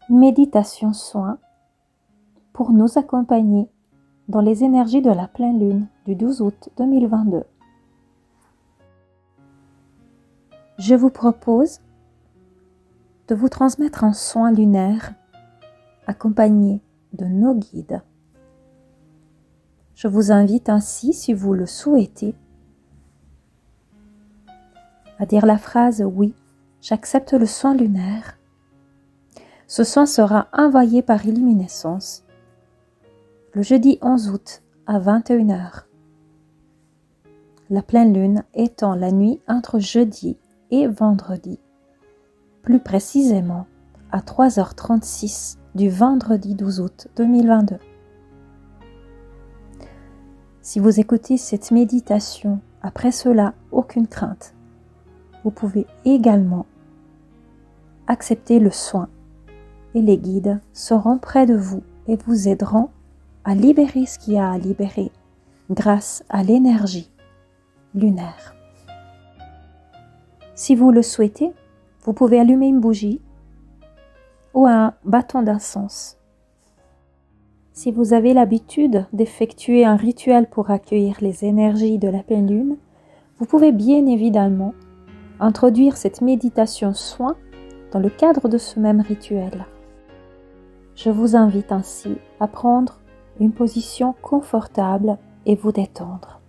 Méditation soin pour nous accompagner dans les énergies de la pleine lune du 12 août 2022. Je vous propose de vous transmettre un soin lunaire accompagné de nos guides. Je vous invite ainsi, si vous le souhaitez, à dire la phrase « Oui, j'accepte le soin lunaire ». Ce soin sera envoyé par illuminescence le jeudi 11 août à 21h. La pleine lune étant la nuit entre jeudi et vendredi, plus précisément à 3h36 du vendredi 12 août 2022. Si vous écoutez cette méditation après cela, aucune crainte. Vous pouvez également accepter le soin et les guides seront près de vous et vous aideront à libérer ce qu'il y a à libérer grâce à l'énergie lunaire. Si vous le souhaitez, vous pouvez allumer une bougie ou un bâton d'encens. Si vous avez l'habitude d'effectuer un rituel pour accueillir les énergies de la pleine lune, vous pouvez bien évidemment introduire cette méditation soin dans le cadre de ce même rituel. Je vous invite ainsi à prendre une position confortable et vous détendre.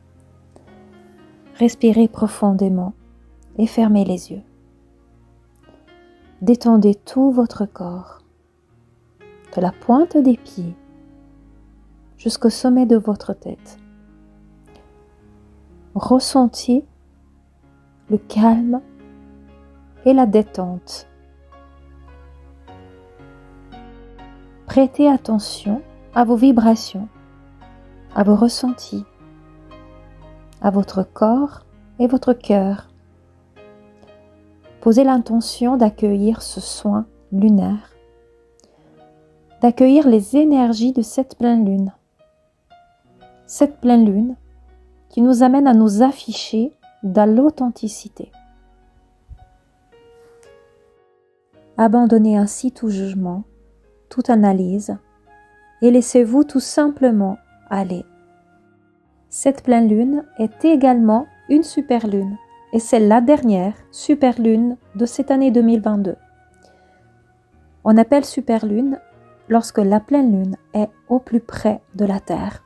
Respirez profondément et fermez les yeux. Détendez tout votre corps, de la pointe des pieds jusqu'au sommet de votre tête. Ressentez le calme et la détente. Prêtez attention à vos vibrations, à vos ressentis, à votre corps et votre cœur. Posez l'intention d'accueillir ce soin lunaire, d'accueillir les énergies de cette pleine lune. Cette pleine lune qui nous amène à nous afficher dans l'authenticité. Abandonnez ainsi tout jugement, toute analyse et laissez-vous tout simplement aller. Cette pleine lune est également une super lune et c'est la dernière super lune de cette année 2022. On appelle super lune lorsque la pleine lune est au plus près de la Terre.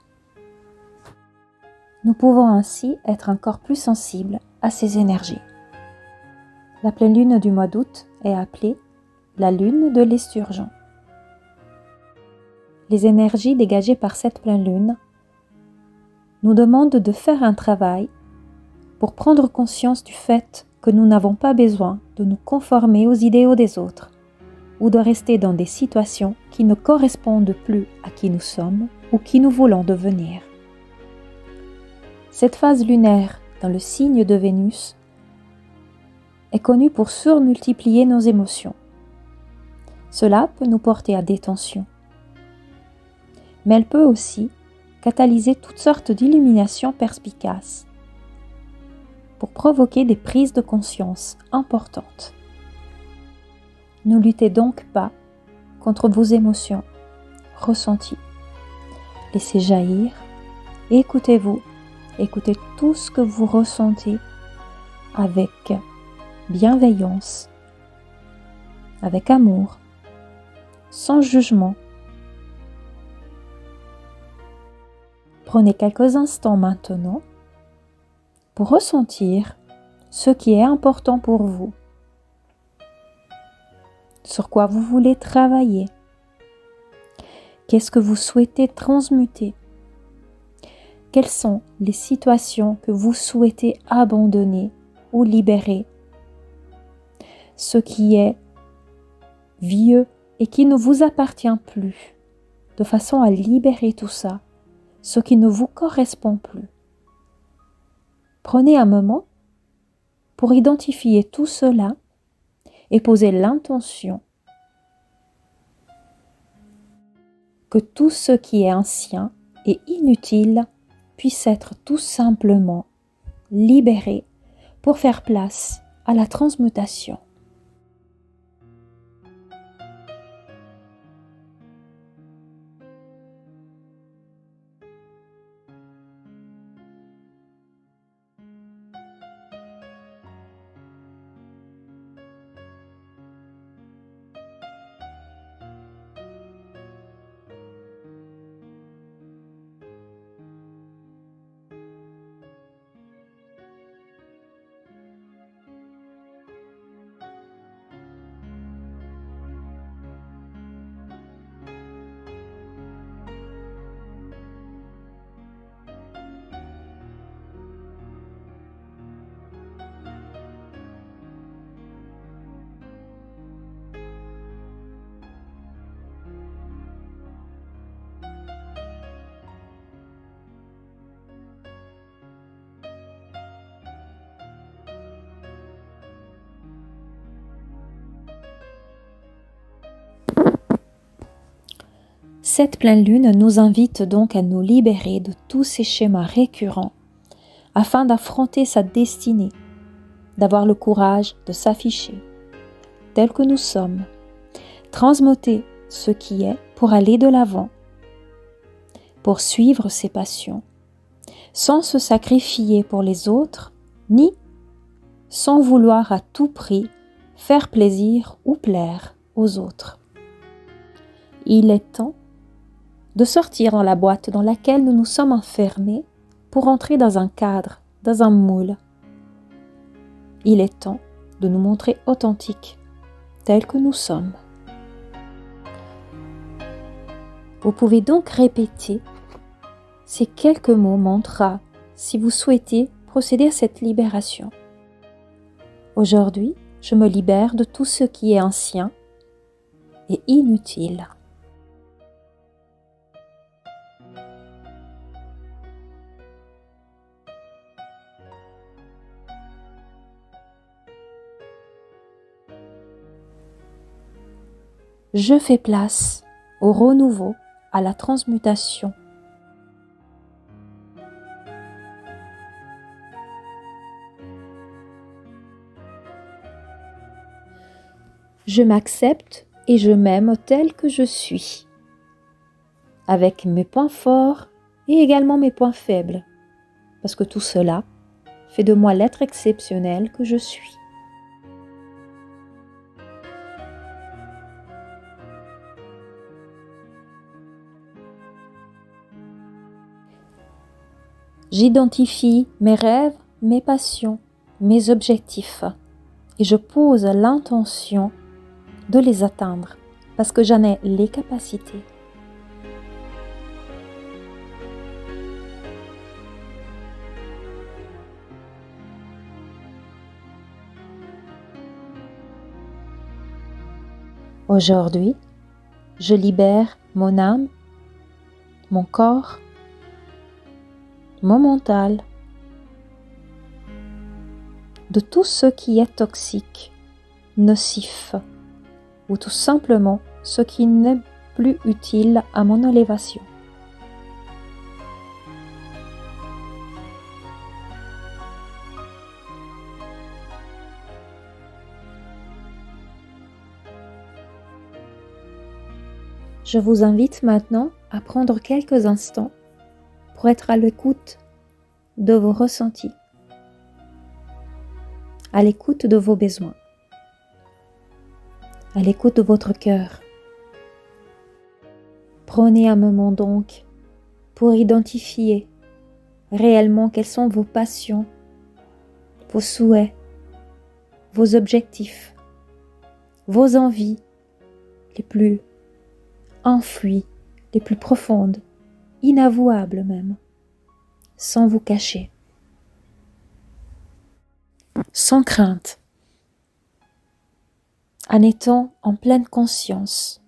Nous pouvons ainsi être encore plus sensibles à ces énergies. La pleine lune du mois d'août est appelée la lune de l'esturgeon. Les énergies dégagées par cette pleine lune nous demandent de faire un travail pour prendre conscience du fait que nous n'avons pas besoin de nous conformer aux idéaux des autres ou de rester dans des situations qui ne correspondent plus à qui nous sommes ou qui nous voulons devenir. Cette phase lunaire dans le signe de Vénus est connue pour surmultiplier nos émotions. Cela peut nous porter à des tensions. Mais elle peut aussi catalyser toutes sortes d'illuminations perspicaces pour provoquer des prises de conscience importantes. Ne luttez donc pas contre vos émotions ressenties. Laissez jaillir et écoutez-vous. Écoutez tout ce que vous ressentez avec bienveillance, avec amour, sans jugement. Prenez quelques instants maintenant pour ressentir ce qui est important pour vous, sur quoi vous voulez travailler, qu'est-ce que vous souhaitez transmuter, quelles sont les situations que vous souhaitez abandonner ou libérer, ce qui est vieux et qui ne vous appartient plus, de façon à libérer tout ça, ce qui ne vous correspond plus. Prenez un moment pour identifier tout cela et poser l'intention que tout ce qui est ancien et inutile puisse être tout simplement libéré pour faire place à la transmutation. Cette pleine lune nous invite donc à nous libérer de tous ces schémas récurrents afin d'affronter sa destinée, d'avoir le courage de s'afficher tel que nous sommes, transmuter ce qui est pour aller de l'avant, pour suivre ses passions, sans se sacrifier pour les autres, ni sans vouloir à tout prix faire plaisir ou plaire aux autres. Il est temps de sortir dans la boîte dans laquelle nous nous sommes enfermés pour entrer dans un cadre, dans un moule. Il est temps de nous montrer authentiques, tels que nous sommes. Vous pouvez donc répéter ces quelques mots mantras si vous souhaitez procéder à cette libération. Aujourd'hui, je me libère de tout ce qui est ancien et inutile. Je fais place au renouveau, à la transmutation. Je m'accepte et je m'aime tel que je suis, avec mes points forts et également mes points faibles, parce que tout cela fait de moi l'être exceptionnel que je suis. J'identifie mes rêves, mes passions, mes objectifs et je pose l'intention de les atteindre parce que j'en ai les capacités. Aujourd'hui, je libère mon âme, mon corps, mon mental, de tout ce qui est toxique, nocif, ou tout simplement ce qui n'est plus utile à mon élévation. Je vous invite maintenant à prendre quelques instants pour être à l'écoute de vos ressentis, à l'écoute de vos besoins, à l'écoute de votre cœur. Prenez un moment donc pour identifier réellement quelles sont vos passions, vos souhaits, vos objectifs, vos envies les plus enfouies, les plus profondes, inavouables même, sans vous cacher, sans crainte, en étant en pleine conscience.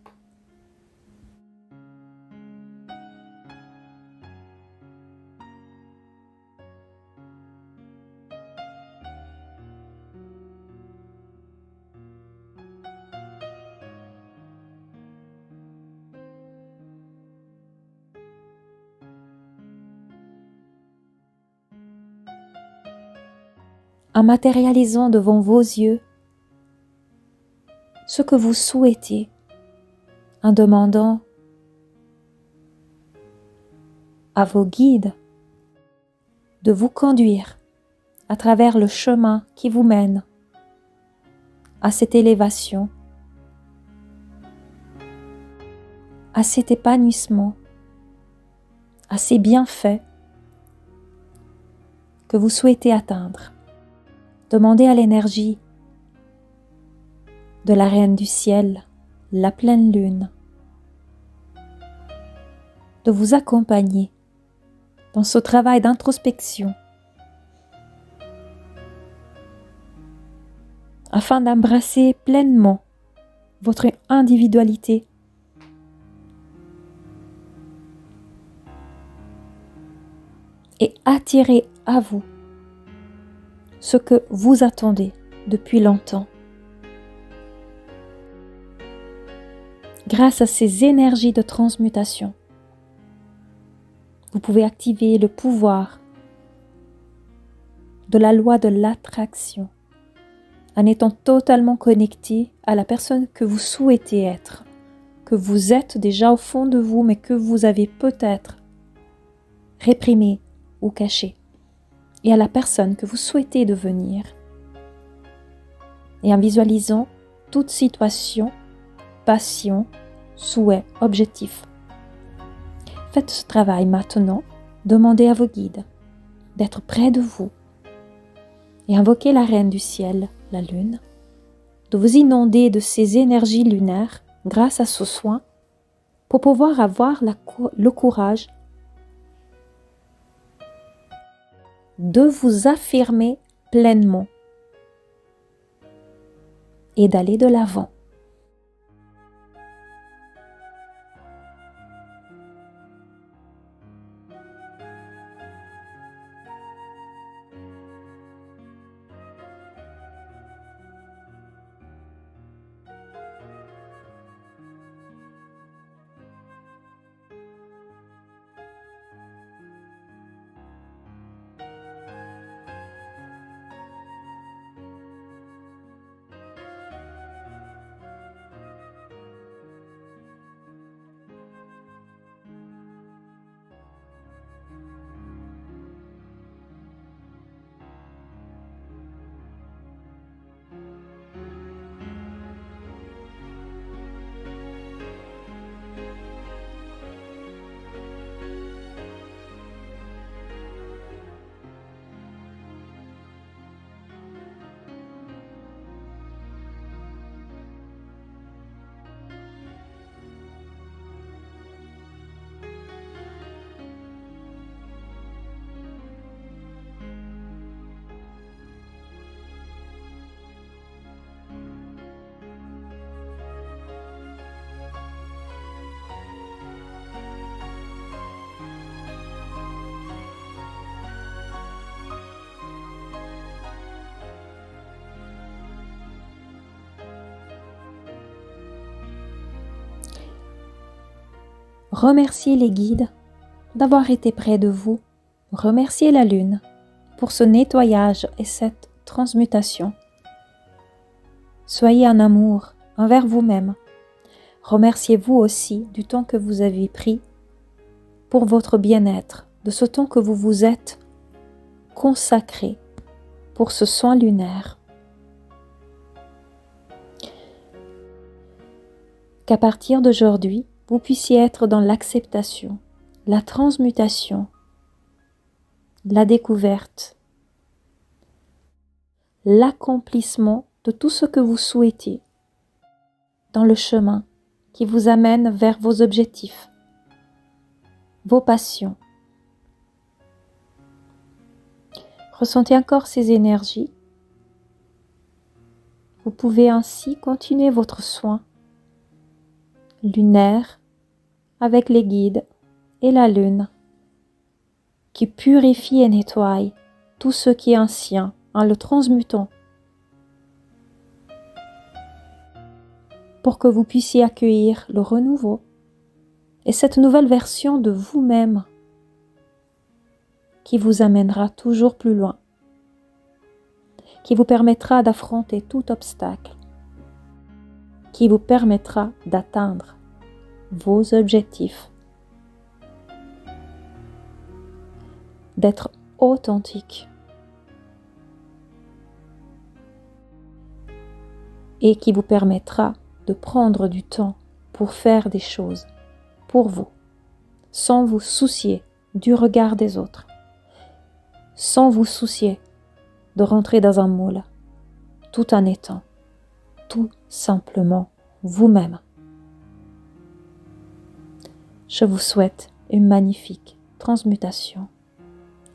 En matérialisant devant vos yeux ce que vous souhaitez, en demandant à vos guides de vous conduire à travers le chemin qui vous mène à cette élévation, à cet épanouissement, à ces bienfaits que vous souhaitez atteindre. Demandez à l'énergie de la Reine du Ciel, la pleine lune, de vous accompagner dans ce travail d'introspection afin d'embrasser pleinement votre individualité et attirer à vous ce que vous attendez depuis longtemps. Grâce à ces énergies de transmutation, vous pouvez activer le pouvoir de la loi de l'attraction en étant totalement connecté à la personne que vous souhaitez être, que vous êtes déjà au fond de vous, mais que vous avez peut-être réprimé ou caché, et à la personne que vous souhaitez devenir. Et en visualisant toute situation, passion, souhait, objectif. Faites ce travail maintenant, demandez à vos guides d'être près de vous et invoquez la reine du ciel, la lune, de vous inonder de ces énergies lunaires grâce à ce soin pour pouvoir avoir le courage de vous affirmer pleinement et d'aller de l'avant. Remerciez les guides d'avoir été près de vous. Remerciez la lune pour ce nettoyage et cette transmutation. Soyez en amour envers vous-même. Remerciez-vous aussi du temps que vous avez pris pour votre bien-être, de ce temps que vous vous êtes consacré pour ce soin lunaire. Qu'à partir d'aujourd'hui, vous puissiez être dans l'acceptation, la transmutation, la découverte, l'accomplissement de tout ce que vous souhaitez dans le chemin qui vous amène vers vos objectifs, vos passions. Ressentez encore ces énergies. Vous pouvez ainsi continuer votre soin lunaire avec les guides et la lune qui purifie et nettoie tout ce qui est ancien en le transmutant pour que vous puissiez accueillir le renouveau et cette nouvelle version de vous-même qui vous amènera toujours plus loin, qui vous permettra d'affronter tout obstacle, qui vous permettra d'atteindre vos objectifs, d'être authentique et qui vous permettra de prendre du temps pour faire des choses pour vous, sans vous soucier du regard des autres, sans vous soucier de rentrer dans un moule, tout en étant tout simplement vous-même. Je vous souhaite une magnifique transmutation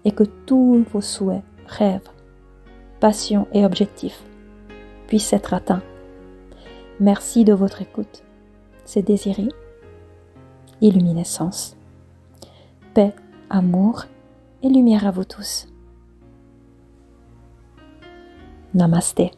et que tous vos souhaits, rêves, passions et objectifs puissent être atteints. Merci de votre écoute. C'est Désirée, Illuminescence. Paix, amour et lumière à vous tous. Namasté.